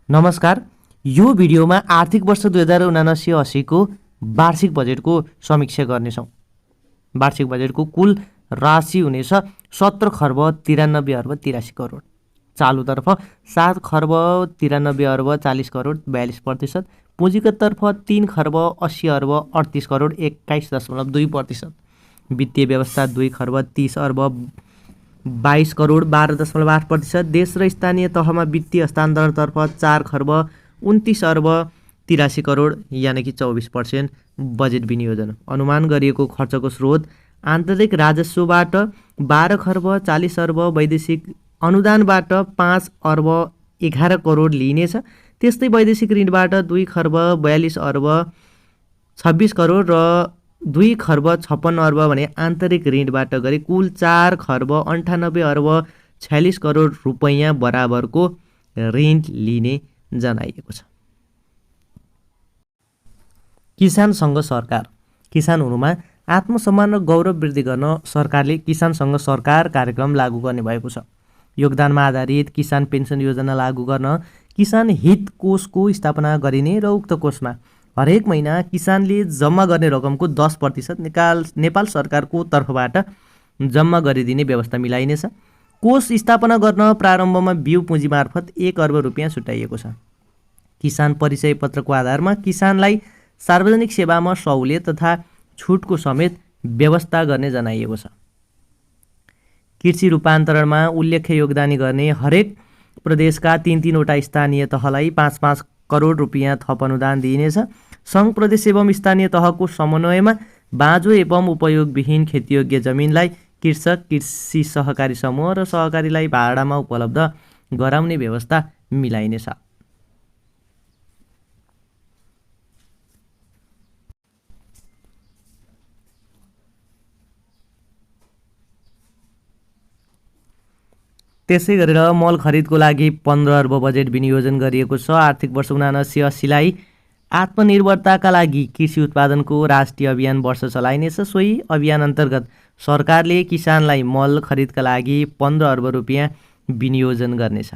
नमस्कार। यो भिडियोमा आर्थिक वर्ष 2079-80 को वार्षिक बजेटको समीक्षा गर्नेछौँ। वार्षिक बजेटको कुल राशि हुनेछ 17 खर्ब 93 अर्ब 83 करोड। चालुतर्फ 7 खर्ब 93 अर्ब 40 करोड 42%। पुँजीगत तर्फ 3 खर्ब 80 अर्ब 38 करोड 21.2%। वित्तीय व्यवस्था 2 खर्ब 30 अर्ब 22 करोड 12.8%। देश र स्थानीय तहमा वित्तीय हस्तान्तरणतर्फ 4 खर्ब 29 अर्ब 83 करोड यानि कि 24% बजेट विनियोजन। अनुमान गरिएको खर्चको स्रोत आन्तरिक राजस्वबाट 12 खर्ब 40 अर्ब, वैदेशिक अनुदानबाट 5 अर्ब 11 करोड लिइनेछ। त्यस्तै वैदेशिक ऋणबाट 2 खर्ब 42 अर्ब 26 करोड र 2 खर्ब 56 अर्ब भने आन्तरिक ऋणबाट गरी कुल 4 खर्ब 98 अर्ब 46 करोड रुपैयाँ बराबरको ऋण लिने जनाइएको छ। किसानसँग सरकार। किसान हुनुमा आत्मसम्मान र गौरव वृद्धि गर्न सरकारले किसानसँग सरकार कार्यक्रम लागू गर्ने भएको छ। योगदानमा आधारित किसान पेन्सन योजना लागू गर्न किसान हित कोषको स्थापना गरिने र उक्त कोषमा हरेक महिना किसानले जम्मा गर्ने रकमको 10% नेपाल सरकारको तर्फबाट जम्मा गरिदिने व्यवस्था मिलाइनेछ। कोष स्थापना गर्न प्रारम्भमा बिउ पुँजी मार्फत 1 अर्ब रुपियाँ छुट्याइएको छ। किसान परिचय पत्रको आधारमा किसानलाई सार्वजनिक सेवामा सहुलियत तथा छुटको समेत व्यवस्था गर्ने जनाइएको छ। कृषि रूपान्तरणमा उल्लेख्य योगदानी गर्ने हरेक प्रदेशका 3-3वटा स्थानीय तहलाई 5-5 करोड रुपियाँ थप अनुदान दिइनेछ। सङ्घ प्रदेश एवं स्थानीय तहको समन्वयमा बाँझो एवं उपयोगविहीन खेतीयोग्य जमिनलाई कृषक, कृषि सहकारी समूह र सहकारीलाई भाडामा उपलब्ध गराउने व्यवस्था मिलाइनेछ। त्यसै गरेर मल खरिदको लागि 15 अर्ब बजेट विनियोजन गरिएको छ। आर्थिक वर्ष 79-80लाई आत्मनिर्भरताका लागि कृषि उत्पादनको राष्ट्रिय अभियान वर्ष चलाइनेछ। सोही अभियान अन्तर्गत सरकारले किसानलाई मल खरिदका लागि 15 अर्ब रुपियाँ विनियोजन गर्नेछ।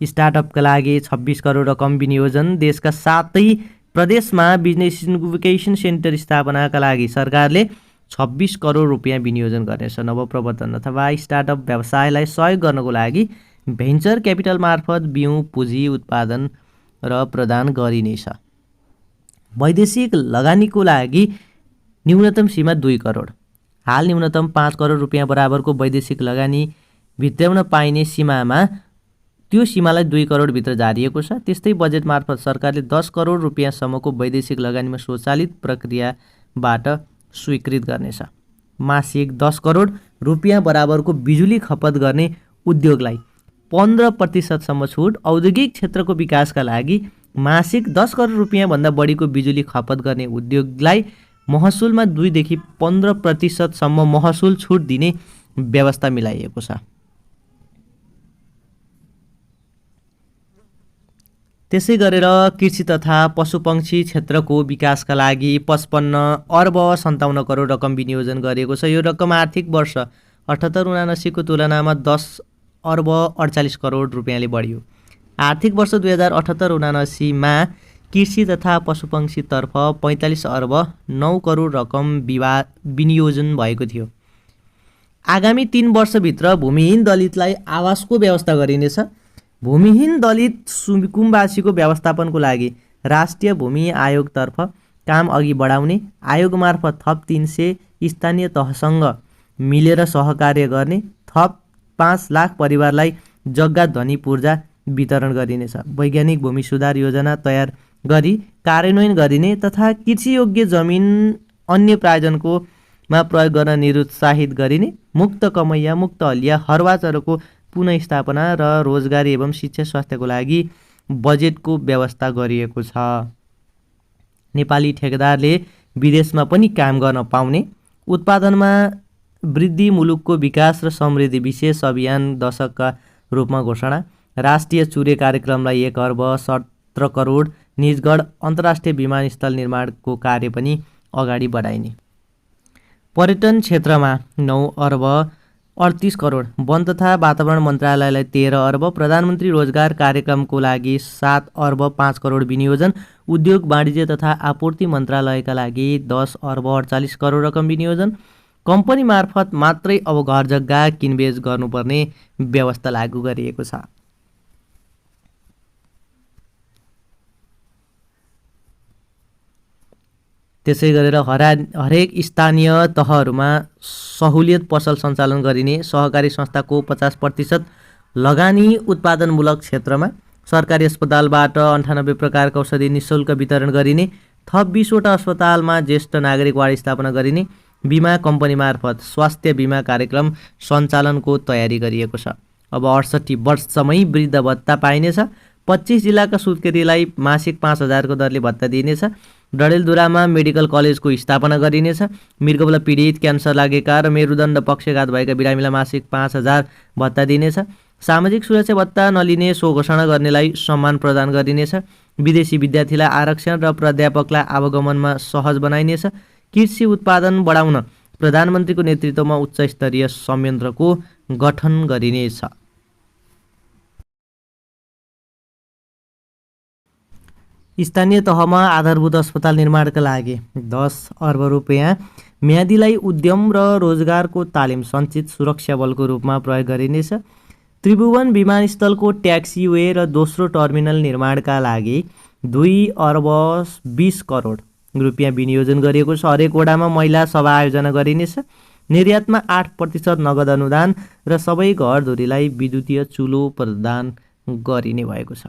स्टार्टअपका लागि 26 करोड रकम विनियोजन। देशका 7 प्रदेशमा बिजनेस इन्क्युबेसन सेन्टर स्थापनाका लागि सरकारले 26 करोड रुपियाँ विनियोजन गर्नेछ। नवप्रवर्तन अथवा स्टार्टअप व्यवसायलाई सहयोग गर्नको लागि भेन्चर क्यापिटल मार्फत बिउ पुँजी उत्पादन र प्रदान गरिनेछ। वैदेशिक लगानीको लागि न्यूनतम सीमा 2 करोड। हाल न्यूनतम 5 करोड रुपियाँ बराबरको वैदेशिक लगानी भित्राउन पाइने सीमामा त्यो सीमालाई 2 करोडभित्र झारिएको छ। त्यस्तै बजेट मार्फत सरकारले 10 करोड रुपियाँसम्मको वैदेशिक लगानीमा स्वचालित प्रक्रियाबाट स्वीकृत गर्नेछ। मासिक 10 करोड रुपियाँ बराबरको बिजुली खपत गर्ने उद्योगलाई 15% सम्म छुट। औद्योगिक क्षेत्रको विकासका लागि मासिक 10 करोड रुपियाँ भन्दा बढीको बिजुली खपत गर्ने उद्योगलाई महसुलमा 2 देखि 15% सम्म महसुल छुट दिने व्यवस्था मिलाइएको छ। त्यसै गरेर कृषि तथा पशुपक्षी क्षेत्रको विकासका लागि 55 अर्ब 57 करोड रकम विनियोजन गरिएको छ। यो रकम आर्थिक वर्ष 78-79 को तुलनामा 10 अर्ब 48 करोड रुपियाँले बढ्यो। आर्थिक वर्ष 2078-79 मा कृषि तथा पशुपक्षीतर्फ 45 अर्ब 9 करोड रकम विनियोजन भएको थियो। आगामी 3 वर्षभित्र भूमिहीन दलितलाई आवासको व्यवस्था गरिनेछ। भूमिहीन दलित सुकुम्बासीको व्यवस्थापनको लागि राष्ट्रिय भूमि आयोगतर्फ काम अघि बढाउने, आयोग मार्फत थप 300 स्थानीय तहसँग मिलेर सहकार्य गर्ने, थप 5 लाख परिवारलाई जग्गा ध्वनि पूर्जा वितरण गरिनेछ। वैज्ञानिक भूमि सुधार योजना तयार गरी कार्यान्वयन गरिने तथा कृषियोग्य जमिन अन्य प्रायोजनकोमा प्रयोग गर्न निरुत्साहित गरिने, मुक्त कमैया, मुक्त हलिया, हरवाचरको पुनःस्थापना र रोजगारी एवं शिक्षा स्वास्थ्यको लागि बजेटको व्यवस्था गरिएको छ। नेपाली ठेकेदारले विदेशमा पनि काम गर्न पाउने, उत्पादनमा वृद्धि, मुलुकको विकास र समृद्धि विशेष अभियान दशकका रूपमा घोषणा। राष्ट्रिय चुरे कार्यक्रमलाई 1 अर्ब 17 करोड। निजगढ अन्तर्राष्ट्रिय विमानस्थल निर्माणको कार्य पनि अगाडि बढाइने। पर्यटन क्षेत्रमा 9 अर्ब 38 करोड, वन तथा वातावरण मन्त्रालयलाई 13 अर्ब, प्रधानमन्त्री रोजगार कार्यक्रमको लागि 7 अर्ब 5 करोड विनियोजन, उद्योग वाणिज्य तथा आपूर्ति मन्त्रालयका लागि 10 अर्ब 48 करोड रकम विनियोजन, कम्पनी मार्फत मात्रै अब घर जग्गा किनबेच गर्नुपर्ने व्यवस्था लागू गरिएको छ। त्यसै गरेर हरेक स्थानीय तहहरूमा सहुलियत पसल सञ्चालन गरिने, सहकारी संस्थाको 50% लगानी उत्पादनमूलक क्षेत्रमा, सरकारी अस्पतालबाट 98 प्रकारका औषधि निःशुल्क वितरण गरिने, थप 20वटा अस्पतालमा ज्येष्ठ नागरिक वार्ड स्थापना गरिने, बिमा कम्पनी मार्फत स्वास्थ्य बिमा कार्यक्रम सञ्चालनको तयारी गरिएको छ। अब 68 वर्षसम्मै वृद्ध भत्ता पाइनेछ। 25 जिल्लाका सुत्केरीलाई मासिक 5,000 को दरले भत्ता दिइनेछ। डडेलधुरामा मेडिकल कलेजको स्थापना गरिनेछ। मृगौला पीडित, क्यान्सर लागेका र मेरुदण्ड पक्षघात भएका बिरामीलाई मासिक 5,000 भत्ता दिइनेछ। सामाजिक सुरक्षा भत्ता नलिने सो घोषणा गर्नेलाई सम्मान प्रदान गरिनेछ। विदेशी विद्यार्थीलाई आरक्षण र प्राध्यापकलाई आवागमनमा सहज बनाइनेछ। कृषि उत्पादन बढाउन प्रधानमन्त्रीको नेतृत्वमा उच्च स्तरीय संयन्त्रको गठन गरिनेछ। स्थानीय तहमा आधारभूत अस्पताल निर्माणका लागि 10 अर्ब रुपियाँ, म्यादीलाई उद्यम र रोजगारको तालिम सञ्चित सुरक्षा बलको रूपमा प्रयोग गरिनेछ। त्रिभुवन विमानस्थलको ट्याक्सीवे र दोस्रो टर्मिनल निर्माणका लागि 2 अर्ब 20 करोड रुपियाँ विनियोजन गरिएको छ। हरेक वडामा महिला सभा आयोजना गरिनेछ। निर्यातमा 8% नगद अनुदान र सबै घरधुरीलाई विद्युतीय चुलो प्रदान गरिने भएको छ।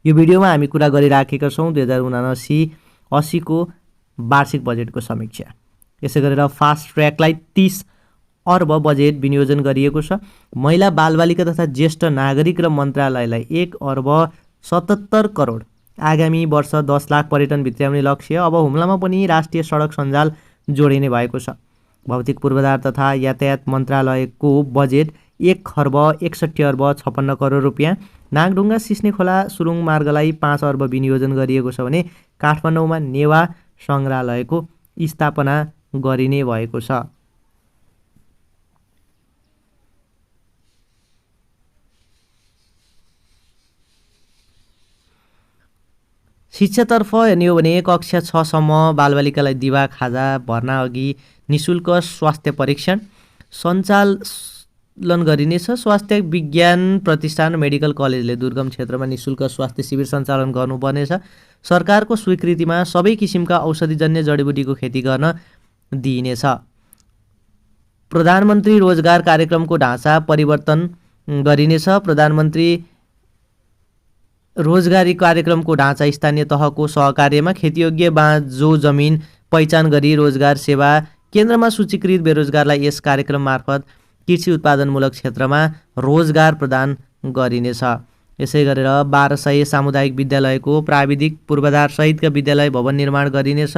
यो भिडियोमा हामी कुरा गरिराखेका छौँ 2079-80 को वार्षिक बजेटको समीक्षा। यसै गरेर फास्ट ट्र्याकलाई 30 अर्ब बजेट विनियोजन गरिएको छ। महिला बालबालिका तथा ज्येष्ठ नागरिक र मन्त्रालयलाई 1 अर्ब 77 करोड, आगामी वर्ष 10 लाख पर्यटन भित्र्याउने लक्ष्य। अब हुम्लामा पनि राष्ट्रिय सडक सञ्जाल जोडिने भएको छ। भौतिक पूर्वाधार तथा यातायात मन्त्रालयको बजेट 1 अर्ब 61 अर्ब 56 करोड रुपियाँ। नागढुङ्गा सिस्ने खोला सुरुङ मार्गलाई 5 अर्ब विनियोजन गरिएको छ भने काठमाडौँमा नेवा सङ्ग्रहालयको स्थापना गरिने भएको छ। शिक्षातर्फ हेर्ने हो भने कक्षा 6 सम्म बालबालिकालाई दिवा खाजा भर्ना अघि निःशुल्क स्वास्थ्य परीक्षण सञ्चालन गरिनेछ। स्वास्थ्य विज्ञान प्रतिष्ठान मेडिकल कलेजले दुर्गम क्षेत्रमा निःशुल्क स्वास्थ्य शिविर सञ्चालन गर्नुपर्नेछ। सरकारको स्वीकृतिमा सबै किसिमका औषधिजन्य जडीबुटीको खेती गर्न दिइनेछ। प्रधानमन्त्री रोजगार कार्यक्रमको ढाँचा परिवर्तन गरिनेछ। प्रधानमन्त्री रोजगारी कार्यक्रमको ढाँचा स्थानीय तहको सहकार्यमा खेतीयोग्य बाँझो जमिन पहिचान गरी रोजगार सेवा केन्द्रमा सूचीकृत बेरोजगारलाई यस कार्यक्रम मार्फत कृषि उत्पादनमूलक क्षेत्रमा रोजगार प्रदान गरिनेछ। यसै गरेर 1200 सामुदायिक विद्यालयको प्राविधिक पूर्वाधार सहितका विद्यालय भवन निर्माण गरिनेछ।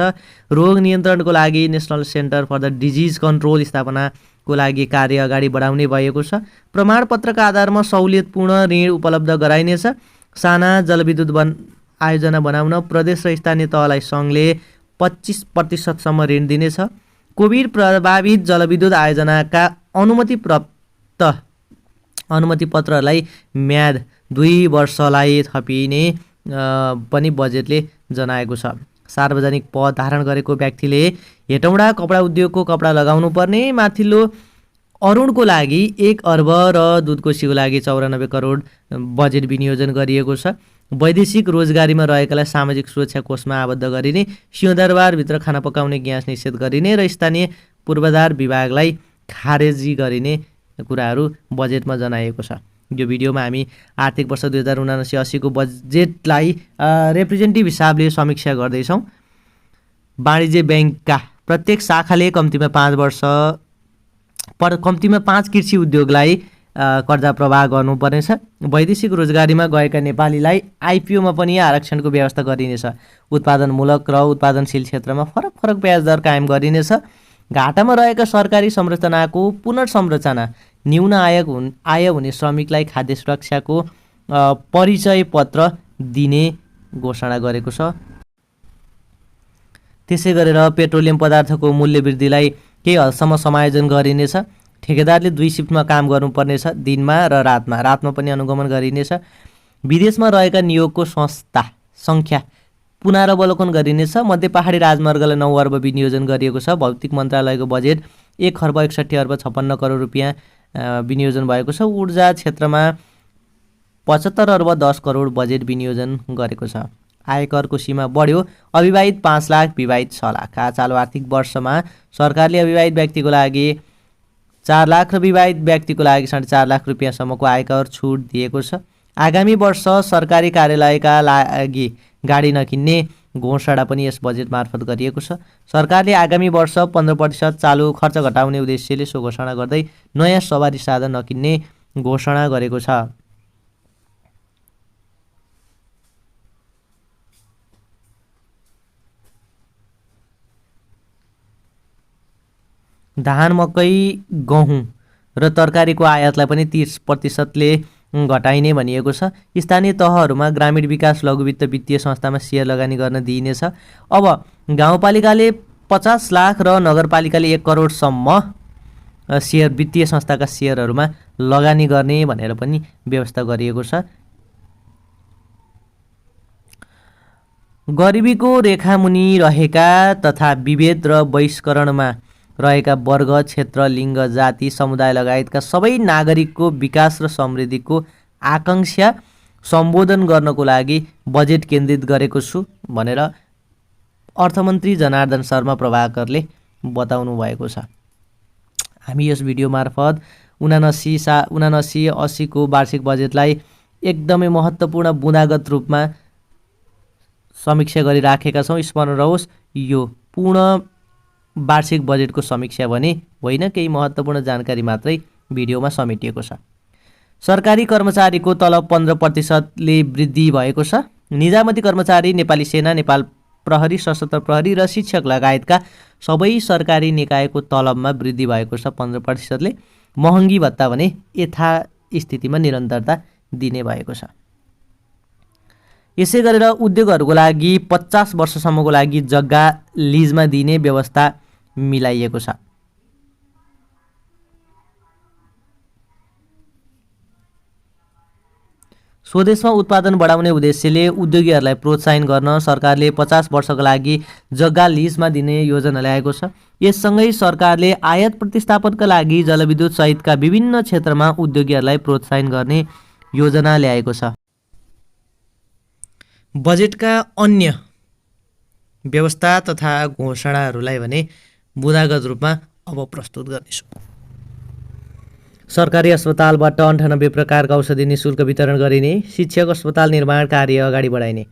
रोग नियन्त्रणको लागि national centre for the disease control स्थापनाको लागि कार्य अगाडि बढाउने भएको छ। प्रमाणपत्रका आधारमा सहुलियतपूर्ण ऋण उपलब्ध गराइनेछ। साना जलविद्युत आयोजना बनाउन प्रदेश र स्थानीय तहलाई सङ्घले 25% सम्म ऋण दिनेछ। कोभिड प्रभावित जलविद्युत आयोजनाका अनुमति पत्रलाई म्याद 2 वर्षलाई थपिने पनि बजेटले जनाएको छ। सार्वजनिक पद धारण गरेको व्यक्तिले हेटौँडा कपडा उद्योगको कपडा लगाउनु पर्ने। माथिल्लो अरुणको लागि 1 अर्ब र दुधकोशीको लागि 94 करोड बजेट विनियोजन गरिएको छ। वैदेशिक रोजगारीमा रहेकालाई सामाजिक सुरक्षा कोषमा आबद्ध गरिने, सिंहदरबारभित्र खाना पकाउने ग्यास निषेध गरिने र स्थानीय पूर्वाधार विभागलाई खारेजी गरिने कुराहरू बजेटमा जनाइएको छ। यो भिडियोमा हामी आर्थिक वर्ष 2079-80 को बजेटलाई रिप्रेजेन्टेटिभ हिसाबले समीक्षा गर्दैछौँ। वाणिज्य ब्याङ्कका प्रत्येक शाखाले कम्तीमा 5 कृषि उद्योगलाई कर्जा प्रवाह गर्नुपर्नेछ। वैदेशिक रोजगारीमा गएका नेपालीलाई आइपिओमा पनि आरक्षणको व्यवस्था गरिनेछ। उत्पादनमूलक र उत्पादनशील क्षेत्रमा फरक ब्याज दर कायम गरिनेछ। घाटामा रहेका सरकारी संरचनाको पुनर्संरचना, न्यून आय हुने श्रमिकलाई खाद्य सुरक्षाको परिचय पत्र दिने घोषणा गरेको छ। त्यसै गरेर पेट्रोलियम पदार्थको मूल्य वृद्धिलाई केही हदसम्म समायोजन गरिनेछ। ठेकेदारले 2 शिफ्टमा काम गर्नुपर्नेछ, दिनमा र रातमा पनि अनुगमन गरिनेछ। विदेशमा रहेका नियोगको संस्था सङ्ख्या पुनरावलोकन गरिनेछ। मध्य पहाडी राजमार्गलाई 9 अर्ब विनियोजन गरिएको छ। भौतिक मन्त्रालयको बजेट 1 खर्ब 61 अर्ब 56 करोड रुपियाँ विनियोजन भएको छ। ऊर्जा क्षेत्रमा 75 अर्ब 10 करोड बजेट विनियोजन गरेको छ। आयकरको सीमा बढ्यो, अविवाहित 5 लाख, विवाहित 6 लाख। चालु आर्थिक वर्षमा सरकारले अविवाहित व्यक्तिको लागि 4 लाख र विवाहित व्यक्तिको लागि 4.5 लाख रुपियाँसम्मको आयकर छुट दिएको छ। आगामी वर्ष सरकारी कार्यालयका लागि गाडी नकिन्ने घोषणा पनि यस बजेट मार्फत गरिएको छ। सरकारले आगामी वर्ष 15% चालु खर्च घटाउने उद्देश्यले सो घोषणा गर्दै नयाँ सवारी साधन नकिन्ने घोषणा गरेको छ। धान, मकै, गहुँ र तरकारीको आयातलाई पनि 30%ले घटाइने भनिएको छ। स्थानीय तहहरूमा ग्रामीण विकास लघुवित्त वित्तीय संस्थामा सेयर लगानी गर्न दिइनेछ। अब गाउँपालिकाले 50 लाख र नगरपालिकाले 1 करोडसम्म सेयर वित्तीय संस्थाका सेयरहरूमा लगानी गर्ने भनेर पनि व्यवस्था गरिएको छ। गरिबीको रेखामुनि रहेका तथा विभेद र बहिष्करणमा रहेका वर्ग, क्षेत्र, लिङ्ग, जाति, समुदाय लगायतका सबै नागरिकको विकास र समृद्धिको आकाङ्क्षा सम्बोधन गर्नको लागि बजेट केन्द्रित गरेको छु भनेर अर्थमन्त्री जनार्दन शर्मा प्रभाकरले बताउनु भएको छ। हामी यस भिडियो मार्फत 79-80 को वार्षिक बजेटलाई एकदमै महत्त्वपूर्ण बुँदागत रूपमा समीक्षा गरिराखेका छौँ। स्मरण रहोस्, यो पूर्ण वार्षिक बजेटको समीक्षा भने होइन, केही महत्त्वपूर्ण जानकारी मात्रै भिडियोमा समेटिएको छ। सरकारी कर्मचारीको तलब 15%ले वृद्धि भएको छ। निजामती कर्मचारी, नेपाली सेना, नेपाल प्रहरी, सशस्त्र प्रहरी र शिक्षक लगायतका सबै सरकारी निकायको तलबमा वृद्धि भएको छ 15%ले। महँगी भत्ता भने यथास्थितिमा निरन्तरता दिने भएको छ। यसै गरेर उद्योगहरूको लागि 50 वर्षसम्मको लागि जग्गा लिजमा दिने व्यवस्था मिलाइएको छ। स्वदेशमा उत्पादन बढाउने उद्देश्यले उद्योगीहरूलाई प्रोत्साहन गर्न सरकारले 50 वर्षको लागि जग्गा लिजमा दिने योजना ल्याएको छ। यससँगै सरकारले आयात प्रतिस्थापनका लागि जलविद्युत सहितका विभिन्न क्षेत्रमा उद्योगीहरूलाई प्रोत्साहन गर्ने योजना ल्याएको छ। बजेटका अन्य व्यवस्था तथा घोषणाहरूलाई भने बुँदागत रूपमा अब प्रस्तुत गर्नेछु। सरकारी अस्पतालबाट 98 प्रकारका औषधि निःशुल्क वितरण गरिने। शिक्षक अस्पताल निर्माण कार्य अगाडि बढाइने।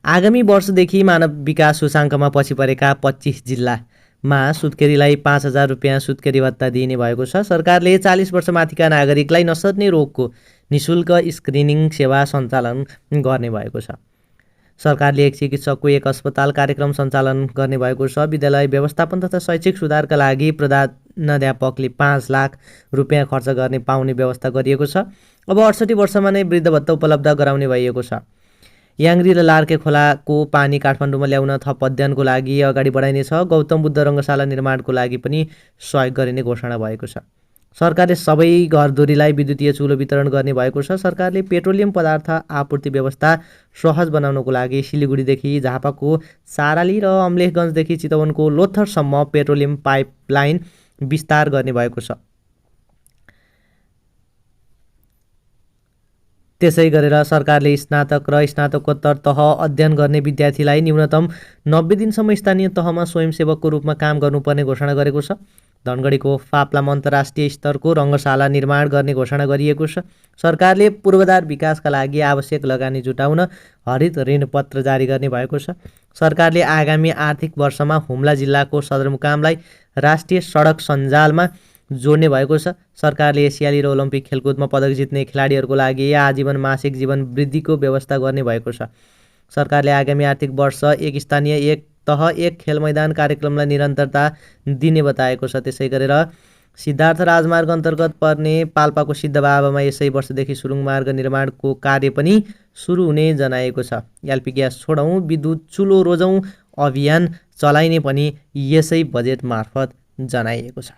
आगामी वर्षदेखि मानव विकास सूचाङ्कमा पछि परेका 25 जिल्लामा सुत्केरीलाई 5,000 रुपियाँ सुत्केरी भत्ता दिइने भएको छ। सरकारले 40 वर्षमाथिका नागरिकलाई नसर्ने रोगको निःशुल्क स्क्रिनिङ सेवा सञ्चालन गर्ने भएको छ। सरकारले एक चिकित्सकको एक अस्पताल कार्यक्रम सञ्चालन गर्ने भएको छ। विद्यालय व्यवस्थापन तथा शैक्षिक सुधारका लागि प्रधानाध्यापकले 5 लाख रुपियाँ खर्च गर्ने पाउने व्यवस्था गरिएको छ। अब 68 वर्षमा नै वृद्ध भत्ता उपलब्ध गराउने भइएको छ। याङ्री र लार्के खोलाको पानी काठमाडौँमा ल्याउन थप अध्ययनको लागि अगाडि बढाइनेछ। गौतम बुद्ध रङ्गशाला निर्माणको लागि पनि सहयोग गरिने घोषणा भएको छ। सरकारले सबै घरधुरीलाई विद्युतीय चुलो वितरण गर्ने भएको छ। सरकारले पेट्रोलियम पदार्थ आपूर्ति व्यवस्था सहज बनाउनको लागि सिलिगुडीदेखि झापाको साराली र अम्लेखगञ्जदेखि चितवनको लोथरसम्म पेट्रोलियम पाइपलाइन विस्तार गर्ने भएको छ। त्यसै गरेर सरकारले स्नातक र स्नातकोत्तर तह अध्ययन गर्ने विद्यार्थीलाई न्यूनतम 90 दिनसम्म स्थानीय तहमा स्वयंसेवकको रूपमा काम गर्नुपर्ने घोषणा गरेको छ। धनगढीको फाप्लामा अन्तर्राष्ट्रिय स्तरको रङ्गशाला निर्माण गर्ने घोषणा गरिएको छ। सरकारले पूर्वाधार विकासका लागि आवश्यक लगानी जुटाउन हरित ऋणपत्र जारी गर्ने भएको छ। सरकारले आगामी आर्थिक वर्षमा हुम्ला जिल्लाको सदरमुकामलाई राष्ट्रिय सडक सञ्जालमा जोड्ने भएको छ। सरकारले एसियाली र ओलम्पिक खेलकुदमा पदक जित्ने खेलाडीहरूको लागि आजीवन मासिक जीवन वृद्धिको व्यवस्था गर्ने भएको छ। सरकारले आगामी आर्थिक वर्ष एक स्थानीय एक तह एक खेल मैदान कार्यक्रमलाई निरन्तरता दिने बताएको छ। त्यसै गरेर सिद्धार्थ राजमार्ग अन्तर्गत पर्ने पाल्पाको सिद्धबाबामा यसै वर्षदेखि सुरुङ मार्ग निर्माणको कार्य पनि सुरु हुने जनाएको छ। एलपी ग्यास छोडौँ, विद्युत चुलो रोजौँ अभियान चलाइने पनि यसै बजेट मार्फत जनाइएको छ।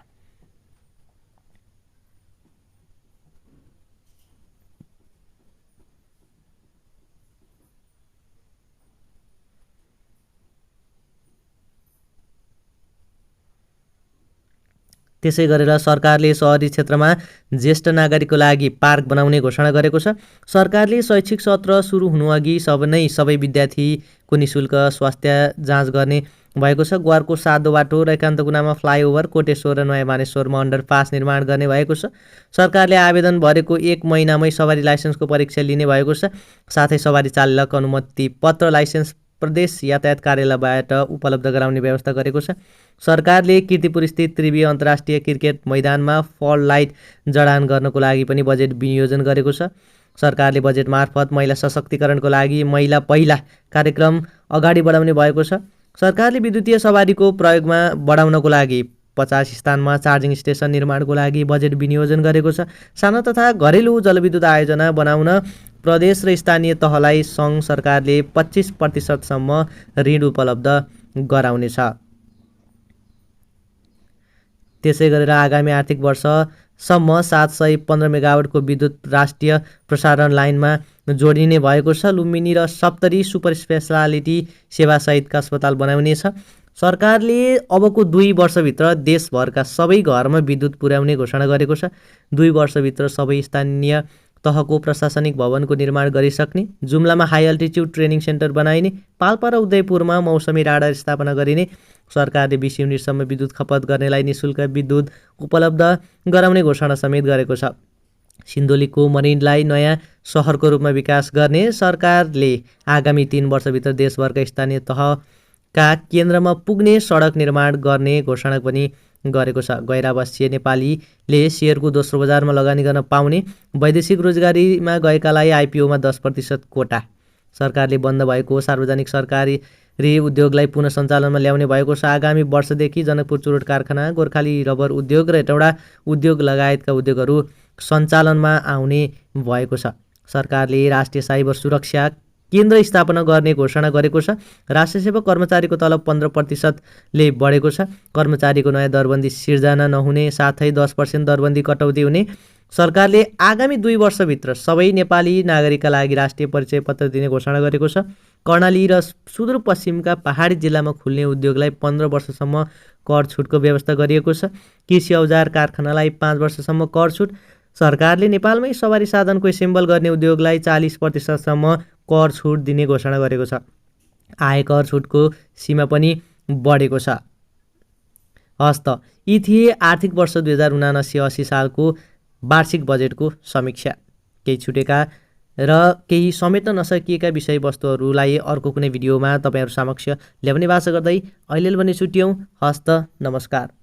त्यसै गरेर सरकारले सहरी क्षेत्रमा ज्येष्ठ नागरिकको लागि पार्क बनाउने घोषणा गरेको छ। सरकारले शैक्षिक सत्र सुरु हुनुअघि सबै विद्यार्थीको निशुल्क स्वास्थ्य जाँच गर्ने भएको छ। ग्वारको सादो बाटो र एकान्तकुनामा फ्लाइओभर, कोटेश्वर र नयाँ मानेश्वरमा अन्डरपास निर्माण गर्ने भएको छ। सरकारले आवेदन भरेको 1 महिनामै सवारी लाइसेन्सको परीक्षा लिने भएको छ। साथै सवारी चालक अनुमति पत्र लाइसेन्स प्रदेश यातायात कार्यालयबाट उपलब्ध गराउने व्यवस्था गरेको छ। सरकारले कीर्तिपुर स्थित त्रिवी अन्तर्राष्ट्रिय क्रिकेट मैदानमा फल लाइट जडान गर्नको लागि पनि बजेट विनियोजन गरेको छ। सरकारले बजेट मार्फत महिला सशक्तिकरणको लागि महिला पहिला कार्यक्रम अगाडि बढाउने भएको छ। सरकारले विद्युतीय सवारीको प्रयोगमा बढाउनको लागि 50 स्थानमा चार्जिङ स्टेसन निर्माणको लागि बजेट विनियोजन गरेको छ। सानो तथा घरेलु जलविद्युत आयोजना बनाउन प्रदेश र स्थानीय तहलाई सङ्घ सरकारले 25% सम्म ऋण उपलब्ध गराउनेछ। त्यसै गरेर आगामी आर्थिक वर्षसम्म 715 मेगावाटको विद्युत राष्ट्रिय प्रसारण लाइनमा जोडिने भएको छ। लुम्बिनी र सप्तरी सुपर स्पेसालिटी सेवासहितका अस्पताल बनाउनेछ। सरकारले अबको 2 वर्षभित्र देशभरका सबै घरमा विद्युत पुर्याउने घोषणा गरेको छ। 2 वर्षभित्र सबै स्थानीय तहको प्रशासनिक भवनको निर्माण गरिसक्ने, जुम्लामा हाई अल्टिच्युड ट्रेनिङ सेन्टर बनाइने, पाल्पा र उदयपुरमा मौसमी राडार स्थापना गरिने, सरकारले 20 युनिटसम्म विद्युत खपत गर्नेलाई निशुल्क विद्युत उपलब्ध गराउने घोषणा समेत गरेको छ। सिन्धुलीको मरिनलाई नयाँ सहरको रूपमा विकास गर्ने, सरकारले आगामी 3 वर्षभित्र देशभरका स्थानीय तहका केन्द्रमा पुग्ने सडक निर्माण गर्ने घोषणा पनि गरेको छ। गैरावासीय नेपालीले सेयरको दोस्रो बजारमा लगानी गर्न पाउने, वैदेशिक रोजगारीमा गएकालाई आइपिओमा 10% कोटा, सरकारले बन्द भएको सार्वजनिक सरकारी उद्योगलाई पुनः सञ्चालनमा ल्याउने भएको छ। आगामी वर्षदेखि जनकपुर चुरोट कारखाना, गोर्खाली रबर उद्योग र हेटौडा उद्योग लगायतका उद्योगहरू सञ्चालनमा आउने भएको छ। सरकारले राष्ट्रिय साइबर सुरक्षा केन्द्र स्थापना गर्ने घोषणा गरेको छ। राष्ट्रिय सेवा कर्मचारीको तलब 15%ले बढेको छ। कर्मचारीको नयाँ दरबन्दी सिर्जना नहुने साथै 10% दरबन्दी कटौती हुने। सरकारले आगामी 2 वर्षभित्र सबै नेपाली नागरिकका लागि राष्ट्रिय परिचय पत्र दिने घोषणा गरेको छ। कर्णाली र सुदूरपश्चिमका पहाडी जिल्लामा खुल्ने उद्योगलाई 15 वर्षसम्म कर छुटको व्यवस्था गरिएको छ। कृषि औजार कारखानालाई 5 वर्षसम्म कर छुट। सरकारले नेपालमै सवारी साधनको एसेम्बल गर्ने उद्योगलाई 40% सम्म कर छुट दिने घोषणा गरेको छ। आयकर छुटको सीमा पनि बढेको छ। हस्त यी थिए आर्थिक वर्ष 2079-80 सालको वार्षिक बजेटको समीक्षा। केही छुटेका र केही समेट्न नसकिएका विषयवस्तुहरूलाई अर्को कुनै भिडियोमा तपाईँहरू समक्ष ल्याउने वाचा गर्दै अहिले भने छुट्यौँ। हस्त नमस्कार।